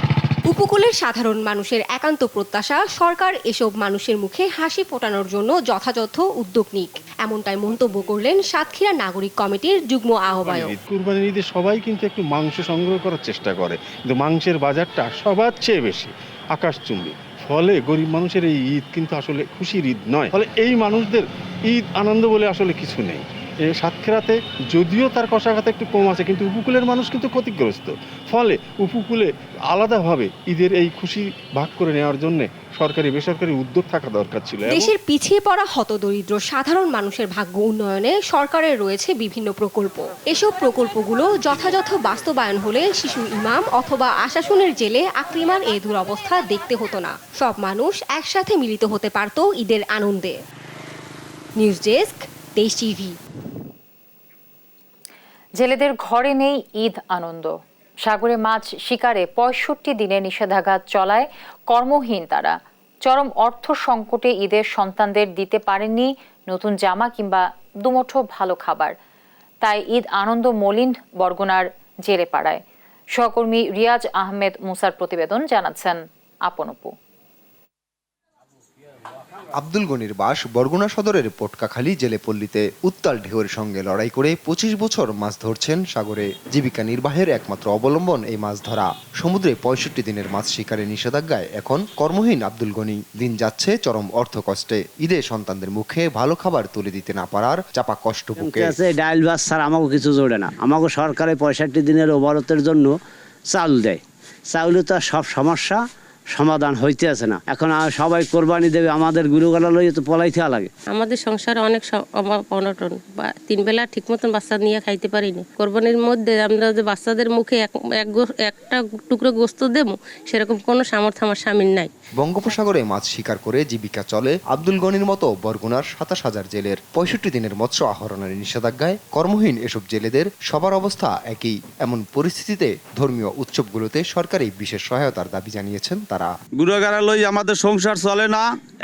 Speaker 1: উপকূলের সাধারণ মানুষের একান্ত প্রত্যাশা সরকার এসব মানুষের মুখে হাসি ফোটানোর জন্য যথাযথ উদ্যোগ নিক। এমনটাই মন্তব্য করলেন সাতক্ষীরা নাগরিক কমিটির যুগ্ম আহ্বায়ক।
Speaker 24: কুরবানির ঈদে সবাই কিন্তু একটু মাংস সংগ্রহ করার চেষ্টা করে, কিন্তু মাংসের বাজারটা সবার চেয়ে বেশি, আকাশচুম্বী। ফলে গরিব মানুষের এই ঈদ কিন্তু আসলে খুশির ঈদ নয়। ফলে এই মানুষদের ঈদ আনন্দ বলে আসলে কিছু নেই। এই সাতক্ষীরাতে যদিও তার কষাঘাতে একটু কম আছে, কিন্তু উপকূলের মানুষ কিন্তু ক্ষতিগ্রস্ত। ফলে উপকূলে আলাদাভাবে ঈদের এই খুশি ভাগ করে নেওয়ার জন্য সরকারি বেসরকারি উদ্যোগ থাকা দরকার ছিল।
Speaker 1: দেশের পিছিয়ে পড়া হতদরিদ্র সাধারণ মানুষের ভাগ্য উন্নয়নে সরকারের রয়েছে বিভিন্ন প্রকল্প। এসব প্রকল্পগুলো যথাযথ বাস্তবায়ন হলে শিশু ইমাম অথবা আশাশুনের জেলে আকলিমার এই দুরবস্থা দেখতে হতো না। সব মানুষ একসাথে মিলিত হতে পারত ঈদের আনন্দে। নিউজ ডেস্ক, দেশ টিভি।
Speaker 2: জেলেদের ঘরে নেই ঈদ আনন্দ। সাগরে মাছ শিকারে 65 দিনের নিষেধাজ্ঞা চলায় কর্মহীন তারা। চরম অর্থ সংকটে ঈদের সন্তানদের দিতে পারেননি নতুন জামা কিংবা দুমুঠো ভালো খাবার। তাই ঈদ আনন্দ মলিন বরগুনার জেলে পাড়ায়। সহকর্মী রিয়াজ আহমেদ মুসার প্রতিবেদন, জানাচ্ছেন আপন আপু।
Speaker 3: আব্দুল গনির বাস বরগুনা সদরের পটকাখালী জেলেপল্লীতে উত্তাল ঢেউয়ের সঙ্গে লড়াই করে 25 বছর মাছ ধরছেন সাগরে। জীবিকা নির্বাহের একমাত্র অবলম্বন এই মাছ ধরা। সমুদ্রে 65 দিনের মাছ শিকারের নিষেধাজ্ঞায় এখন কর্মহীন আব্দুল গনি। দিন যাচ্ছে চরম অর্থকষ্টে। ঈদে সন্তানদের মুখে ভালো খাবার তুলে দিতে না পারার চাপা কষ্ট বুকে।
Speaker 8: ডাইল বাস ছাড়া আমাকে কিছু জোড়ে না। আমাকে সরকারে 65 দিনের ওভারতের জন্য চাউল দেয়। চাউলে তো সব সমস্যা সমাধান হইতে আছে না। এখন সবাই কোরবানি দেবে, আমাদের গুরুগালা লইয়ে তো পলাইতে লাগে।
Speaker 9: আমাদের সংসারে অনেক অভাব অনটন, 3 বেলা ঠিক মতন বাচ্চা নিয়ে খাইতে পারি না। কোরবানির মধ্যে আমরা যে বাচ্চাদের মুখে একটা টুকরো গোস্ত দেবো সেরকম কোনো সামর্থ্য আমার স্বামীর নাই।
Speaker 3: বঙ্গোপসাগরে মাছ শিকার করে জীবিকা চলে আব্দুল গনির মতো বরগুনার 27,000 জেলের। 65 দিনের মৎস্য আহরণের নিষেধাজ্ঞায় কর্মহীন এসব জেলেদের সবার অবস্থা একই। এমন পরিস্থিতিতে ধর্মীয় উৎসবগুলোতে সরকারি বিশেষ সহায়তার দাবি জানিয়েছেন তারা।
Speaker 7: গুড়াগাড়া লই আমাদের সংসার চলে না।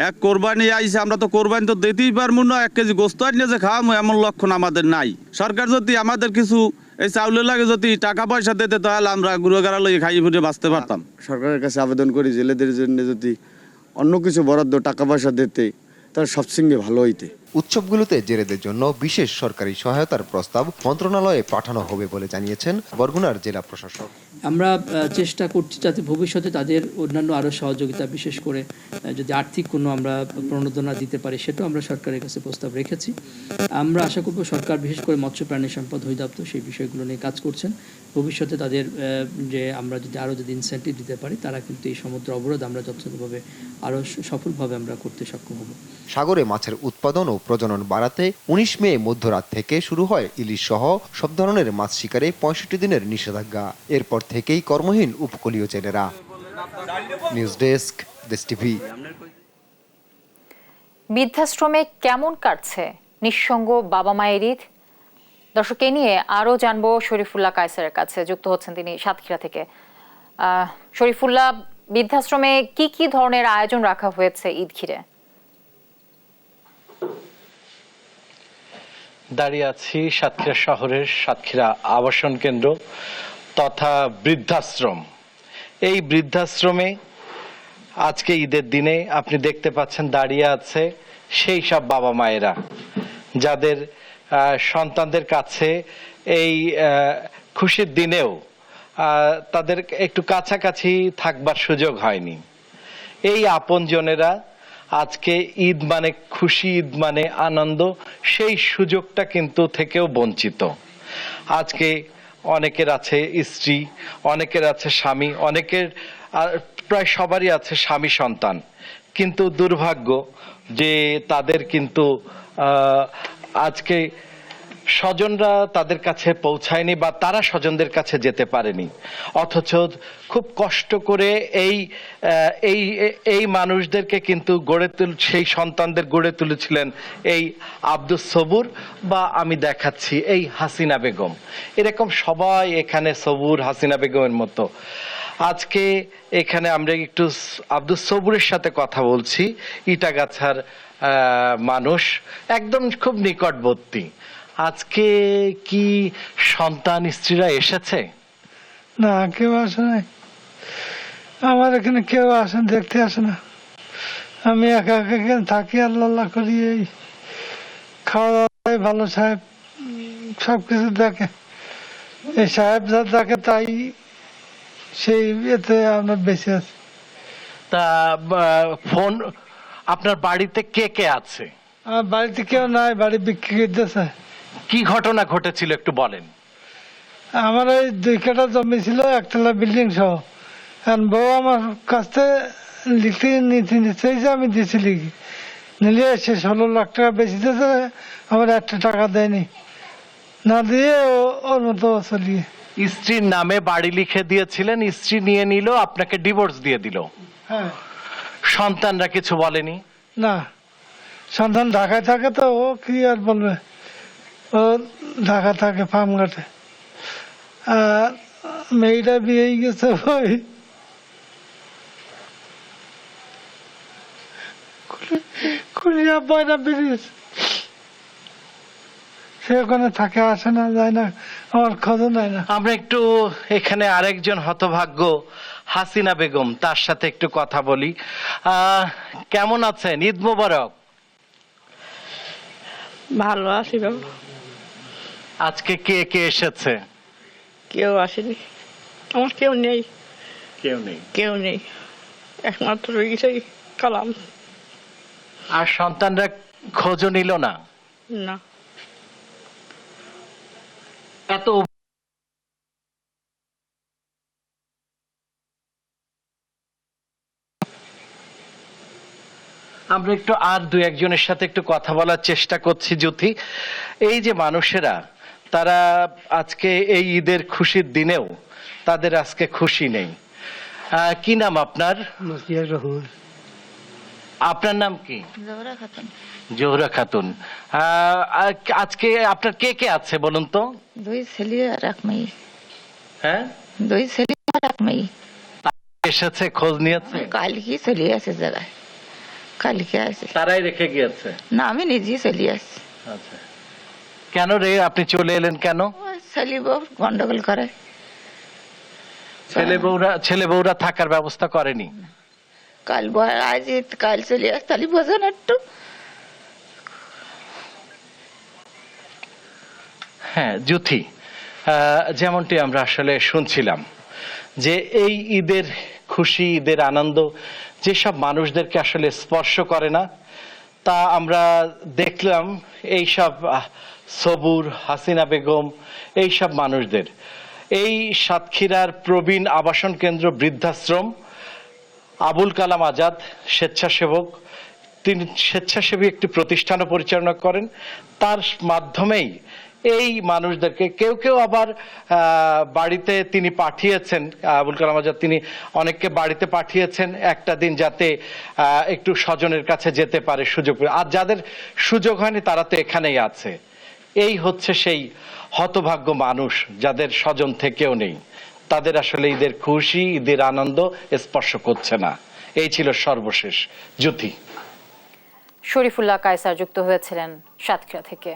Speaker 7: এক কোরবানি আইছে, আমরা তো কোরবানি তো দিতেই পারবো না। 1 কেজি গোস্ত আনিয়ে যে খাওয়াবো এমন লক্ষণ আমাদের নাই। সরকার যদি আমাদের কিছু এই চাউলের লাগে যদি টাকা পয়সা দিতে তাহলে আমরা গুড়াগাড়া লই খাই ফুটে বাঁচতে পারতাম।
Speaker 10: সরকারের কাছে আবেদন করি জেলেদের জন্য যদি অন্য কিছু বরাদ্দ টাকা পয়সা দিতে তাহলে সবসঙ্গে ভালো হইতে।
Speaker 3: উৎসবগুলোতে জেলেদের জন্য বিশেষ সরকারি সহায়তার প্রস্তাব মন্ত্রণালয়ে পাঠানো হবে বলে জানিয়েছেন বরগুনার জেলা প্রশাসক।
Speaker 25: আমরা চেষ্টা করছি যাতে ভবিষ্যতে তাদের অন্যান্য আরও সহযোগিতা, বিশেষ করে যদি আর্থিক কোনো আমরা প্রণোদনা দিতে পারি সেটাও আমরা সরকারের কাছে প্রস্তাব রেখেছি। আমরা আশা করব সরকার বিশেষ করে মৎস্য প্রাণী সম্পদ অধিদপ্তর সেই বিষয়গুলো নিয়ে কাজ করছেন। ভবিষ্যতে তাদের যে আমরা যদি আরও যদি ইনসেন্টিভ দিতে পারি তারা কিন্তু এই সমুদ্র অবরোধ আমরা যথাযথভাবে আরও সফলভাবে আমরা করতে সক্ষম হব।
Speaker 3: সাগরে মাছের উৎপাদন ও প্রজনন বাড়াতে 19 মে মধ্যরাত থেকে শুরু হয় ইলিশ সহ সব ধরনের মাছ শিকারে 65 দিনের নিষেধাজ্ঞা। এরপর থেকেই কর্মহীন উপকূলীয় জেলেরা। নিউজ ডেস্ক, দেশ টিভি।
Speaker 2: বৃদ্ধাশ্রমে কেমন কাটছে নিঃসঙ্গ বাবা মায়ের ঈদ? দর্শক, এ নিয়ে আরো জানবো শরীফুল্লাহ কায়সারের কাছে। যুক্ত হচ্ছেন তিনি সাতক্ষীরা থেকে। শরীফুল্লাহ, বৃদ্ধাশ্রমে কি কি ধরনের আয়োজন রাখা হয়েছে ঈদ ঘিরে?
Speaker 26: দাঁড়িয়ে আছি সাতক্ষীরা শহরের সাতক্ষীরা আবাসন কেন্দ্র তথা বৃদ্ধাশ্রম। এই বৃদ্ধাশ্রমে আজকে ঈদের দিনে আপনি দেখতে পাচ্ছেন দাঁড়িয়ে আছে সেই সব বাবা মায়েরা যাদের সন্তানদের কাছে এই খুশির দিনেও তাদের একটু কাছাকাছি থাকবার সুযোগ হয়নি। এই আপনজনেরা আজকে ঈদ মানে খুশি, ঈদ মানে আনন্দ, সেই সুযোগটা কিন্তু থেকেও বঞ্চিত। আজকে অনেকের আছে স্ত্রী, অনেকের আছে স্বামী, অনেকের প্রায় সবারই আছে স্বামী সন্তান, কিন্তু দুর্ভাগ্য যে তাদের কিন্তু আজকে স্বজনরা তাদের কাছে পৌঁছায়নি বা তারা স্বজনদের কাছে যেতে পারেনি। অথচ খুব কষ্ট করে এই মানুষদেরকে কিন্তু সেই সন্তানদের গড়ে তুলেছিলেন এই আব্দুস সবুর বা আমি দেখাচ্ছি এই হাসিনা বেগম। এরকম সবাই এখানে সবুর, হাসিনা বেগমের মতো। আজকে এখানে আমরা একটু আব্দুস সবুরের সাথে কথা বলছি, ইটাগাছার মানুষ, একদম খুব নিকটবর্তী। আজকে কি সন্তান স্ত্রীরা এসেছে?
Speaker 27: না, কেউ আসে নাই। আমার এখানে কেউ আসেন, দেখতে আসে না। আমি একা একা থাকি, আল্লাহ করি। এই খাওয়া দাওয়া ভালো, সাহেব সবকিছু দেখে। এই সাহেব যা দেখে তাই সেই এতে আমরা বেঁচে আছি।
Speaker 26: তা ফোন, আপনার বাড়িতে কে কে আছে?
Speaker 27: আমার বাড়িতে কেউ নাই, বাড়ি বিক্রি করতেছে।
Speaker 26: কি ঘটনা ঘটেছিল একটু বলেন।
Speaker 27: আমার ওই 2 কাঠা জমি ছিল, একতলা বিল্ডিং সহ। বউ আমার কাছে লিখতে নিতে যে আমি দিয়েছি, লিখি নিলে সে 16 লাখ টাকা বেশি দিয়েছে, আমার 1 টাকা দেয়নি, না দিয়ে ওর মতো চলিয়ে।
Speaker 26: স্ত্রীর নামে বাড়ি লিখে দিয়েছিলেন, স্ত্রী নিয়ে নিল, আপনাকে ডিভোর্স দিয়ে দিল।
Speaker 27: হ্যাঁ।
Speaker 26: সন্তানরা কিছু বলেনি?
Speaker 27: না, সন্তান ঢাকায় থাকে তো ও কি আর বলবে, ও ঢাকা থাকে ফার্মঘাটে। আর মেয়েটা বিয়ে গেছে ওই কুলিয়া বয়না ব্রিজ, সে ওখানে থাকে, আসে না, যায় না, আমার খোঁজও নেয় না।
Speaker 26: আমরা একটু এখানে আরেকজন হতভাগ্য হাসিনা বেগম, তার সাথে একটু কথা বলি। কেমন আছেন? ঈদ মোবারক।
Speaker 6: ভালো আছি বাবা।
Speaker 26: আজকে কে কে এসেছে?
Speaker 6: কেউ আসেনি, আমার কেউ নেই। কেউ নেই, একমাত্র সেই কালাম।
Speaker 26: আর সন্তানরা খোঁজও নিল না?
Speaker 6: না।
Speaker 26: এত আমরা একটু আর দু একজনের সাথে একটু কথা বলার চেষ্টা করছি। জ্যোতি, এই যে মানুষেরা, তারা আজকে এই ঈদের খুশির দিনেও তাদের আজকে খুশি নেই। কি নাম আপনার?
Speaker 6: মসজিদুর রহমান।
Speaker 26: আপনার নাম কি?
Speaker 6: জোহরা খাতুন।
Speaker 26: জোহরা খাতুন। আজকে আপনার কে কে আছে বলুন তো?
Speaker 6: দুই ছেলে আর এক মেয়ে।
Speaker 26: হ্যাঁ,
Speaker 6: দুই ছেলে আর এক মেয়ে।
Speaker 26: এসেছে, খোঁজ নিয়েছে?
Speaker 6: কালকে চলে আসে জায়গায়, কালকে আসে।
Speaker 26: তারাই রেখে গিয়েছে?
Speaker 6: না, আমি নিজেই চলে আসি।
Speaker 26: আচ্ছা, কেন রে আপনি চলে এলেন কেন?
Speaker 6: ছেলে বউ গন্ডগোল করে।
Speaker 26: ছেলে বউরা থাকার ব্যবস্থা করেনি?
Speaker 6: কাল আজ কাল চলে আস, তাহলে বোঝেন একটু।
Speaker 26: হ্যাঁ জ্যোতি, যেমনটি আমরা আসলে শুনছিলাম যে এই ঈদের খুশি, ঈদের আনন্দ যেসব মানুষদেরকে আসলে স্পর্শ করে না, তা আমরা দেখলাম এইসব সবুর, হাসিনা বেগম, এইসব মানুষদের। এই সাতক্ষীরার প্রবীণ আবাসন কেন্দ্র বৃদ্ধাশ্রম, আবুল কালাম আজাদ স্বেচ্ছাসেবক, তিনি স্বেচ্ছাসেবী একটি প্রতিষ্ঠানও পরিচালনা করেন। তার মাধ্যমেই এই মানুষদেরকে কেউ কেউ আবার বাড়িতে তিনি পাঠিয়েছেন। আবুল কালাম আজাদ তিনি অনেককে বাড়িতে পাঠিয়েছেন একটা দিন, যাতে একটু স্বজনের কাছে যেতে পারে, সুযোগ। আর যাদের সুযোগ হয়নি তারা তো এখানেই আছে। এই হচ্ছে সেই হতভাগ্য মানুষ যাদের স্বজন থেকেও নেই, তাদের আসলে ঈদের খুশি, ঈদের আনন্দ স্পর্শ করছে না। এই ছিল সর্বশেষ। জ্যোতি।
Speaker 2: শরীফুল্লাহ কায়সার যুক্ত হয়েছিলেন সাতক্ষীরা থেকে।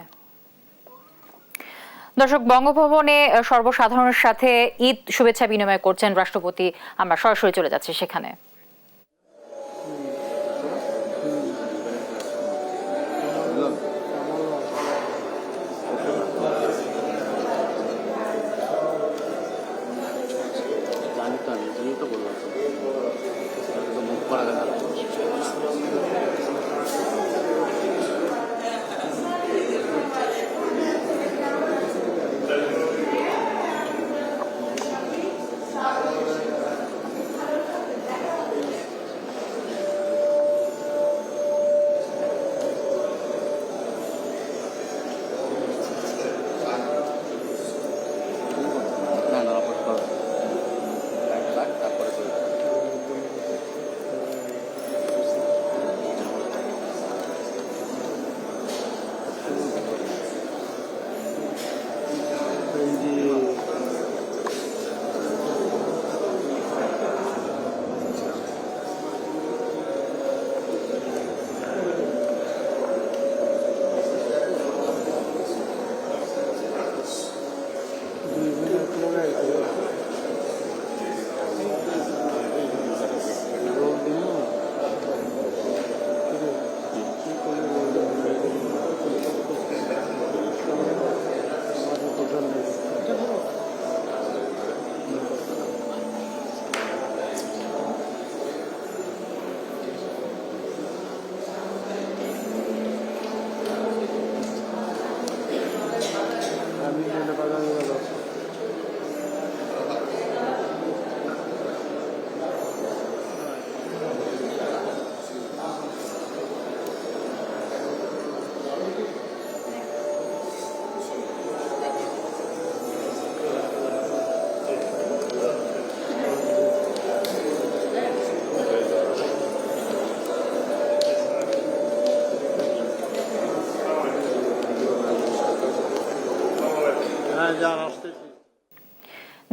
Speaker 2: দর্শক, বঙ্গভবনে সর্বসাধারণের সাথে ঈদ শুভেচ্ছা বিনিময় করছেন রাষ্ট্রপতি। আমরা সরাসরি চলে যাচ্ছি সেখানে।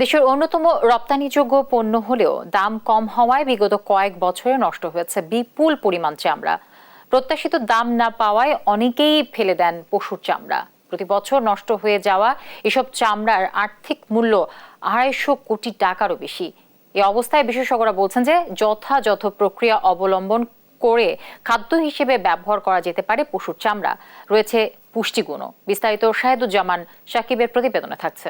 Speaker 2: দেশের অন্যতম রপ্তানিযোগ্য পণ্য হলেও দাম কম হওয়ায় বিগত কয়েক বছরে নষ্ট হয়েছে বিপুল পরিমাণ চামড়া। প্রত্যাশিত দাম না পাওয়ায় অনেকেই ফেলে দেন পশুর চামড়া। প্রতি বছর নষ্ট হয়ে যাওয়া এসব চামড়ার আর্থিক মূল্য 250 কোটি টাকারও বেশি। এই অবস্থায় বিশেষজ্ঞরা বলছেন যে যথাযথ প্রক্রিয়া অবলম্বন করে খাদ্য হিসেবে ব্যবহার করা যেতে পারে পশুর চামড়া, রয়েছে পুষ্টিগুণও। বিস্তারিত শাহেদুজ্জামান সাকিবের প্রতিবেদনে থাকছে।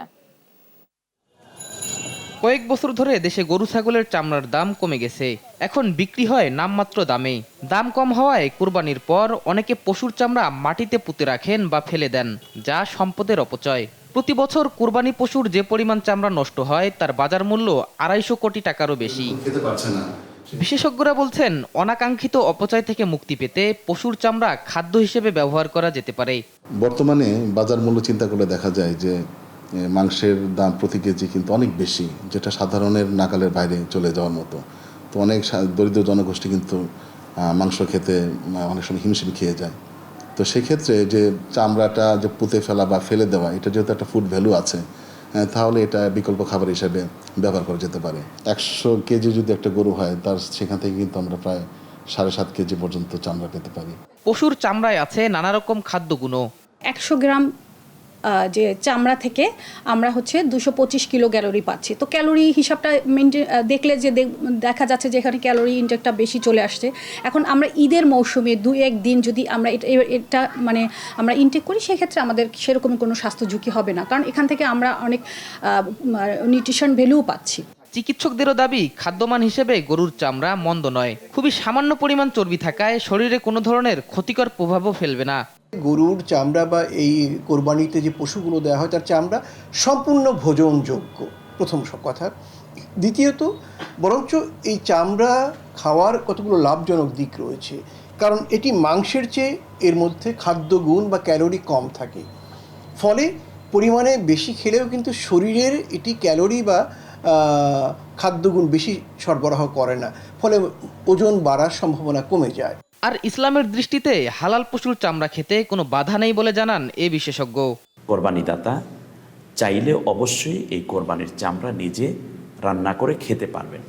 Speaker 11: কয়েক বছর ধরে দেশে গরু ছাগলের চামড়ার দাম কমে গেছে, এখন বিক্রি হয় নামমাত্র দামে। দাম কম হওয়ায় কুরবানির পর অনেকে পশুর চামড়া মাটিতে পুঁতে রাখেন বা ফেলে দেন, যা সম্পদের অপচয়। প্রতি বছর কুরবানি পশুর যে পরিমাণ চামড়া নষ্ট হয় তার বাজার মূল্য 250 কোটি টাকারও বেশি। বিশেষজ্ঞরা বলছেন অনাকাঙ্ক্ষিত অপচয় থেকে মুক্তি পেতে পশুর চামড়া খাদ্য হিসেবে ব্যবহার করা যেতে পারে।
Speaker 12: বর্তমানে বাজার মূল্য চিন্তা করলে দেখা যায় যে মাংসের দাম প্রতি কেজি কিন্তু অনেক বেশি, যেটা সাধারণের নাগালের বাইরে চলে যাওয়ার মতো। তো অনেক দরিদ্র জনগোষ্ঠী কিন্তু মাংস খেতে অনেক সময় হিমশিম খেয়ে যায়। তো সেক্ষেত্রে যে চামড়াটা যে পুঁতে ফেলা বা ফেলে দেওয়া, এটা যেহেতু একটা ফুড ভ্যালু আছে, তাহলে এটা বিকল্প খাবার হিসেবে ব্যবহার করা যেতে পারে। 100 কেজি যদি একটা গরু হয়, তার সেখান থেকে কিন্তু আমরা প্রায় 7.5 কেজি পর্যন্ত চামড়া পেতে পারি।
Speaker 11: পশুর চামড়ায় আছে নানা রকম খাদ্যগুণও।
Speaker 13: 100 গ্রাম যে চামড়া থেকে আমরা 225 কিলো ক্যালোরি পাচ্ছি। তো ক্যালোরি হিসাবটা দেখলে যে দেখা যাচ্ছে যে এখানে ক্যালোরি ইনটেকটা বেশি চলে আসছে। এখন আমরা ঈদের মৌসুমে 2-1 দিন যদি আমরা এটা আমরা ইনটেক করি, সেক্ষেত্রে আমাদের সেরকম কোনো স্বাস্থ্য ঝুঁকি হবে না, কারণ এখান থেকে আমরা অনেক নিউট্রিশন ভ্যালুও পাচ্ছি।
Speaker 11: চিকিৎসকদেরও দাবি খাদ্যমান হিসেবে গরুর চামড়া মন্দ নয়, খুবই সামান্য পরিমাণ চর্বি থাকায় শরীরে কোনো ধরনের ক্ষতিকর প্রভাবও ফেলবে না।
Speaker 15: গরুর চামড়া বা এই কোরবানিতে যে পশুগুলো দেওয়া হয় তার চামড়া সম্পূর্ণ ভোজনযোগ্য, প্রথম কথা। দ্বিতীয়ত বরঞ্চ এই চামড়া খাওয়ার কতগুলো লাভজনক দিক রয়েছে, কারণ এটি মাংসের চেয়ে এর মধ্যে খাদ্যগুণ বা ক্যালোরি কম থাকে, ফলে পরিমাণে বেশি খেলেও কিন্তু শরীরের এটি ক্যালোরি বা খাদ্যগুণ বেশি সরবরাহ করে না, ফলে ওজন বাড়ার সম্ভাবনা কমে যায়।
Speaker 11: আর ইসলামের দৃষ্টিতে হালাল পশুর চামড়া খেতে কোনো বাধা নেই বলে জানান এই বিশেষজ্ঞ।
Speaker 16: কোরবানিদাতা চাইলে অবশ্যই এই কোরবানির চামড়া নিজে রান্না করে খেতে পারবেন।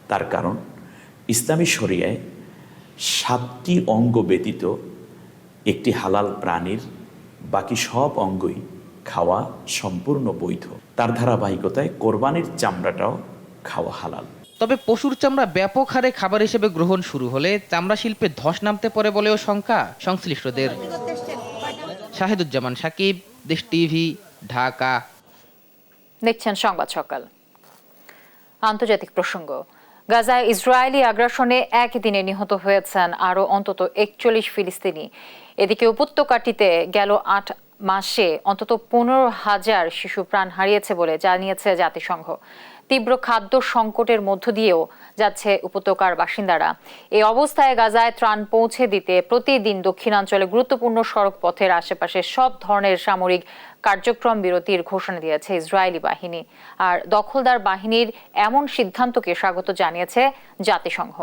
Speaker 16: তার কারণ ইসলামী শরিয়ায় 7টি অঙ্গ ব্যতীত একটি হালাল প্রাণীর বাকি সব অঙ্গই খাওয়া সম্পূর্ণ বৈধ। তার ধারাবাহিকতায় কোরবানির চামড়াটাও খাওয়া হালাল।
Speaker 11: তবে পশুর চামড়া ব্যাপক হারে খাবার হিসেবে গ্রহণ শুরু হলে চামড়া শিল্পে ধস নামতে পারে বলেও শঙ্কা সংশ্লিষ্টদের। শাহেদুজ্জামান সাকিব, দেশ টিভি, ঢাকা।
Speaker 2: দেখছেন সংবাদ সকাল। আন্তর্জাতিক প্রসঙ্গ। গাজায় ইসরায়েলি আগ্রাসনে একই দিনে নিহত হয়েছেন আরও অন্তত 41 ফিলিস্তিনি। এদিকে উপত্যকাটিতে গেল 8 মাসে অন্তত 15,000 শিশু প্রাণ হারিয়েছে বলে জানিয়েছে জাতিসংঘ। তীব্র খাদ্য সংকটের মধ্য দিয়েও যাচ্ছে উপত্যকার বাসিন্দারা। এই অবস্থায় গাজায় ত্রাণ পৌঁছে দিতে প্রতিদিন দক্ষিণাঞ্চলে গুরুত্বপূর্ণ সড়ক পথের আশেপাশে সব ধরনের সামরিক কার্যক্রম বিরতির ঘোষণা দিয়েছে ইসরায়েলি বাহিনী। আর দখলদার বাহিনীর এমন সিদ্ধান্তকে স্বাগত জানিয়েছে জাতিসংঘ।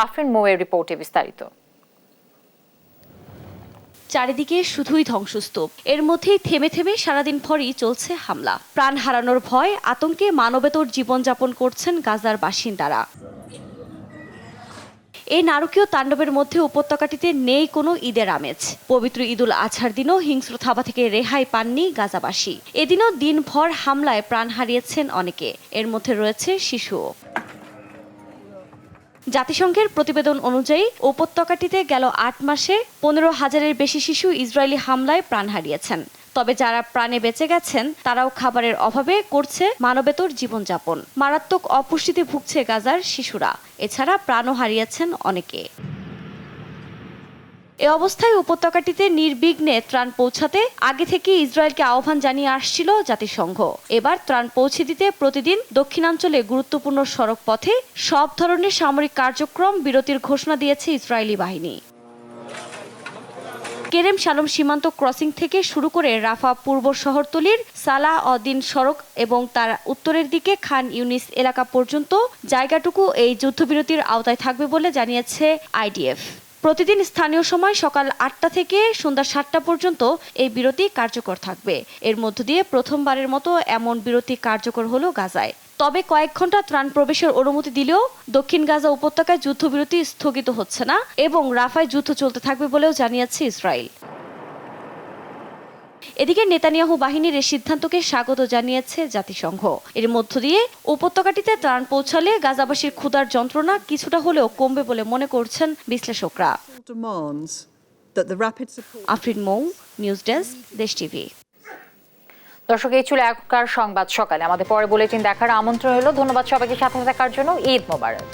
Speaker 2: আফরিন মোয়ের রিপোর্টে বিস্তারিত।
Speaker 17: চারিদিকে শুধুই ধ্বংসস্তূপ, এর মধ্যেই থেমে থেমে সারাদিন ভরই চলছে হামলা। প্রাণ হারানোর ভয়, আতঙ্কে মানবেতর জীবনযাপন করছেন গাজার বাসিন্দারা। এই নারকীয় তাণ্ডবের মধ্যে উপত্যকাটিতে নেই কোনো ঈদের আমেজ। পবিত্র ঈদুল আজহার দিনও হিংস্র থাবা থেকে রেহাই পাননি গাজাবাসী। এদিনও দিনভর হামলায় প্রাণ হারিয়েছেন অনেকে, এর মধ্যে রয়েছে শিশুও। জাতিসংঘের প্রতিবেদন অনুযায়ী উপত্যকাটিতে গেল 8 মাসে 15,000-এর বেশি শিশু ইসরায়েলি হামলায় প্রাণ হারিয়েছেন। তবে যারা প্রাণে বেঁচে গেছেন তারাও খাবারের অভাবে করছে মানবেতর জীবনযাপন। মারাত্মক অপুষ্টিতে ভুগছে গাজার শিশুরা, এছাড়া প্রাণও হারিয়েছেন অনেকে। এ অবস্থায় উপত্যকাটিতে নির্বিঘ্নে ত্রাণ পৌঁছাতে আগে থেকে ইসরায়েলকে আহ্বান জানিয়ে আসছিল জাতিসংঘ। এবার ত্রাণ পৌঁছে দিতে প্রতিদিন দক্ষিণাঞ্চলে গুরুত্বপূর্ণ সড়ক পথে সব ধরনের সামরিক কার্যক্রম বিরতির ঘোষণা দিয়েছে ইসরায়েলি বাহিনী। কেরেম শালম সীমান্ত ক্রসিং থেকে শুরু করে রাফা পূর্ব শহরতলির সালাহ অদিন সড়ক এবং তার উত্তরের দিকে খান ইউনিস এলাকা পর্যন্ত জায়গাটুকু এই যুদ্ধবিরতির আওতায় থাকবে বলে জানিয়েছে আইডিএফ। প্রতিদিন স্থানীয় সময় সকাল 8টা থেকে সন্ধ্যা 7টা পর্যন্ত এই বিরতি কার্যকর থাকবে। এর মধ্য দিয়ে প্রথমবারের মতো এমন বিরতি কার্যকর হলো গাজায়। তবে কয়েক ঘন্টা ত্রাণ প্রবেশের অনুমতি দিলেও দক্ষিণ গাজা উপত্যকায় যুদ্ধবিরতি স্থগিত হচ্ছে না এবং রাফায় যুদ্ধ চলতে থাকবে বলেও জানিয়েছে ইসরায়েল। এদিকে নেতানিয়াহু বাহিনীর এই সিদ্ধান্তকে স্বাগত জানিয়েছে জাতিসংঘ। এর মধ্য দিয়ে উপত্যকাটিতে ত্রাণ পৌঁছালে গাজাবাসীর ক্ষুধার যন্ত্রণা কিছুটা হলেও কমবে বলে মনে করছেন বিশ্লেষকরা। আফরিন মৌ, নিউজ ডেস্ক, দেশ টিভি।
Speaker 2: দর্শক, এই ছিল এখনকার সংবাদ সকালে। আমাদের পরে বুলেটিন দেখার আমন্ত্রণ রইল। ধন্যবাদ সবাইকে সাথে থাকার জন্য। ঈদ মোবারক।